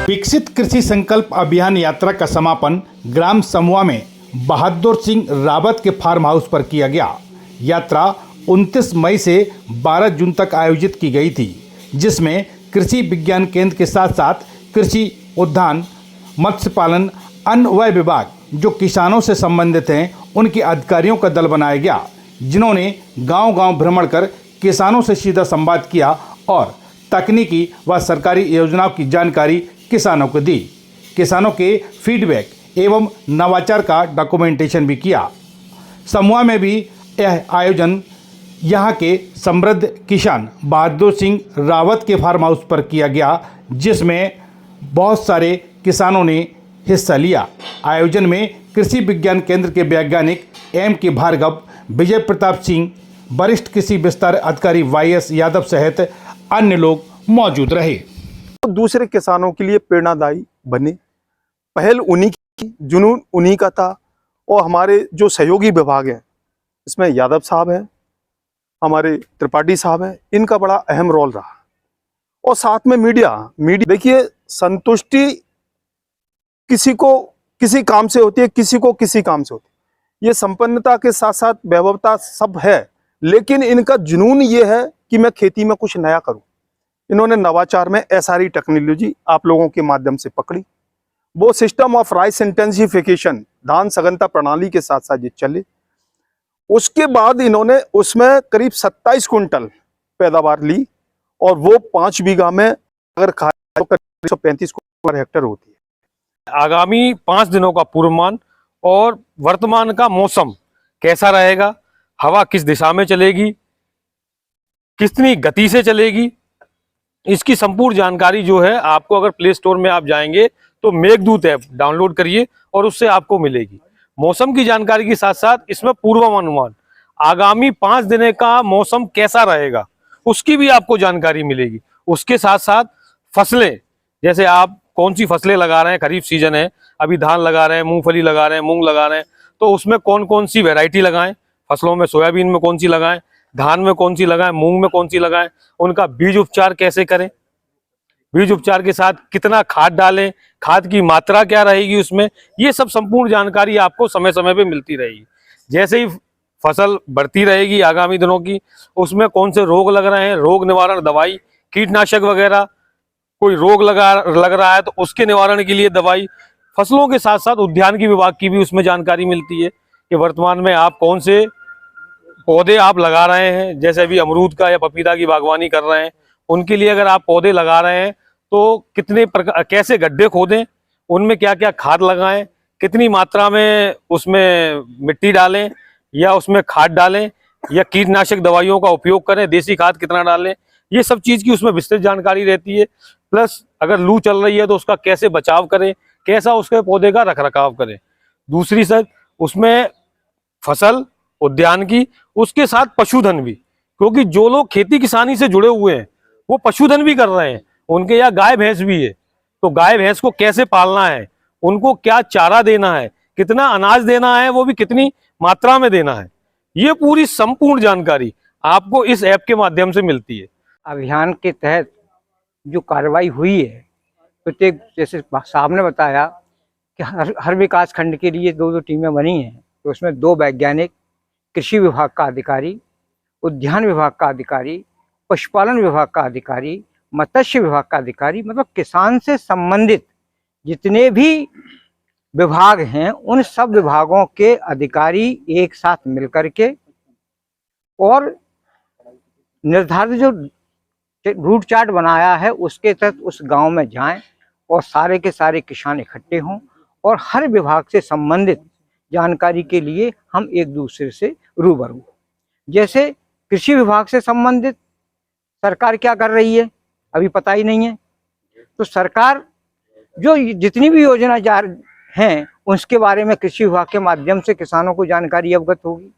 विकसित कृषि संकल्प अभियान यात्रा का समापन ग्राम समूह में बहादुर सिंह रावत के फार्म हाउस पर किया गया। यात्रा 29 मई से 12 जून तक आयोजित की गई थी, जिसमें कृषि विज्ञान केंद्र के साथ साथ कृषि, उद्यान, मत्स्य पालन, अन्न व विभाग जो किसानों से संबंधित हैं उनके अधिकारियों का दल बनाया गया, जिन्होंने गांव-गांव भ्रमण कर किसानों से सीधा संवाद किया और तकनीकी व सरकारी योजनाओं की जानकारी किसानों को दी। किसानों के फीडबैक एवं नवाचार का डॉक्यूमेंटेशन भी किया। समूह में भी यह आयोजन यहाँ के समृद्ध किसान बहादुर सिंह रावत के फार्म हाउस पर किया गया, जिसमें बहुत सारे किसानों ने हिस्सा लिया। आयोजन में कृषि विज्ञान केंद्र के वैज्ञानिक M.K. भार्गव, विजय प्रताप सिंह, वरिष्ठ कृषि विस्तार अधिकारी Y.S. यादव सहित अन्य लोग मौजूद रहे। दूसरे किसानों के लिए प्रेरणादायी बने। पहल उन्हीं की, जुनून उन्हीं का था। और हमारे जो सहयोगी विभाग हैं, इसमें यादव साहब हैं, हमारे त्रिपाठी साहब हैं, इनका बड़ा अहम रोल रहा। और साथ में मीडिया देखिए, संतुष्टि किसी को किसी काम से होती है, किसी को किसी काम से होती है। ये संपन्नता के साथ साथ वैभवता सब है, लेकिन इनका जुनून ये है कि मैं खेती में कुछ नया करूं। इन्होंने नवाचार में SRE टेक्नोलॉजी आप लोगों के माध्यम से पकड़ी। वो सिस्टम ऑफ राइस इंटेंसिफिकेशन, धान सघनता प्रणाली के साथ साथ ये चले। उसके बाद इन्होंने उसमें करीब 27 कुंटल पैदावार ली और वो 5 बीघा में अगर खाए तो करीब 135 कुंटल हेक्टेयर होती है। आगामी 5 दिनों का पूर्वानुमान और वर्तमान का मौसम कैसा रहेगा, हवा किस दिशा में चलेगी, कितनी गति से चलेगी, इसकी संपूर्ण जानकारी जो है आपको अगर प्ले स्टोर में आप जाएंगे तो मेघदूत ऐप डाउनलोड करिए और उससे आपको मिलेगी। मौसम की जानकारी के साथ साथ इसमें पूर्वानुमान, आगामी 5 दिन का मौसम कैसा रहेगा उसकी भी आपको जानकारी मिलेगी। उसके साथ साथ फसलें, जैसे आप कौन सी फसलें लगा रहे हैं, खरीफ सीजन है, अभी धान लगा रहे हैं, मूंगफली लगा रहे हैं, मूंग लगा रहे हैं, तो उसमें कौन कौन सी वैरायटी लगाएं, फसलों में सोयाबीन में कौन सी लगाएं, धान में कौन सी लगाएं, मूंग में कौन सी लगाएं, उनका बीज उपचार कैसे करें, बीज उपचार के साथ कितना खाद डालें, खाद की मात्रा क्या रहेगी उसमें, ये सब संपूर्ण जानकारी आपको समय समय पे मिलती रहेगी। जैसे ही फसल बढ़ती रहेगी आगामी दिनों की, उसमें कौन से रोग लग रहे हैं, रोग निवारण दवाई, कीटनाशक वगैरह, कोई रोग लग रहा है तो उसके निवारण के लिए दवाई, फसलों के साथ साथ उद्यान की विभाग की भी उसमें जानकारी मिलती है कि वर्तमान में आप कौन से पौधे आप लगा रहे हैं। जैसे अभी अमरूद का या पपीता की बागवानी कर रहे हैं, उनके लिए अगर आप पौधे लगा रहे हैं तो कितने प्रकार, कैसे गड्ढे खोदें, उनमें क्या क्या खाद लगाएं, कितनी मात्रा में उसमें मिट्टी डालें या उसमें खाद डालें या कीटनाशक दवाइयों का उपयोग करें, देसी खाद कितना डालें, ये सब चीज़ की उसमें विस्तृत जानकारी रहती है। प्लस अगर लू चल रही है तो उसका कैसे बचाव करें, कैसा उसके पौधे का रखरखाव करें। दूसरी साइड उसमें फसल उद्यान की, उसके साथ पशुधन भी, क्योंकि जो लोग खेती किसानी से जुड़े हुए हैं वो पशुधन भी कर रहे हैं। उनके यहाँ गाय भैंस भी है, तो गाय भैंस को कैसे पालना है, उनको क्या चारा देना है, कितना अनाज देना है, वो भी कितनी मात्रा में देना है, ये पूरी संपूर्ण जानकारी आपको इस ऐप के माध्यम से मिलती है। अभियान के तहत जो कार्रवाई हुई है, प्रत्येक, जैसे साहब ने बताया कि हर विकास खंड के लिए 2-2 टीमें बनी हैं, तो उसमें 2 वैज्ञानिक, कृषि विभाग का अधिकारी, उद्यान विभाग का अधिकारी, पशुपालन विभाग का अधिकारी, मत्स्य विभाग का अधिकारी, मतलब किसान से संबंधित जितने भी विभाग हैं उन सब विभागों के अधिकारी एक साथ मिलकर के और निर्धारित जो रूट चार्ट बनाया है उसके तहत उस गांव में जाएं और सारे के सारे किसान इकट्ठे हों और हर विभाग से संबंधित जानकारी के लिए हम एक दूसरे से रूबरू। जैसे कृषि विभाग से संबंधित सरकार क्या कर रही है अभी पता ही नहीं है, तो सरकार जो जितनी भी योजना जा हैं उसके बारे में कृषि विभाग के माध्यम से किसानों को जानकारी अवगत होगी।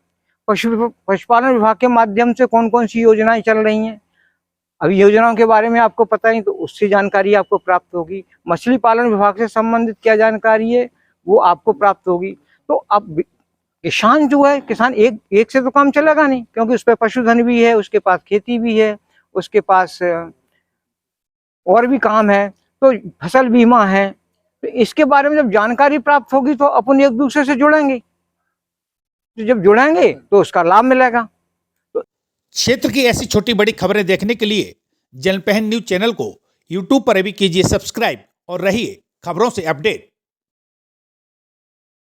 पशुपालन विभाग के माध्यम से कौन कौन सी योजनाएं चल रही हैं अभी योजनाओं के बारे में आपको पता ही, तो उससे जानकारी आपको प्राप्त होगी। मछली पालन विभाग से संबंधित क्या जानकारी है वो आपको प्राप्त होगी। तो अब किसान जो है, किसान एक से तो काम चलेगा नहीं, क्योंकि उस पर पशुधन भी है, उसके पास खेती भी है, उसके पास और भी काम है। तो फसल बीमा है, तो इसके बारे में जब जानकारी प्राप्त होगी तो अपन एक दूसरे से जुड़ेंगे, तो जब जुड़ेंगे तो उसका लाभ मिलेगा। क्षेत्र की ऐसी छोटी बड़ी खबरें देखने के लिए जनपहन न्यूज चैनल को यूट्यूब पर भी कीजिए सब्सक्राइब और रहिए खबरों से अपडेट।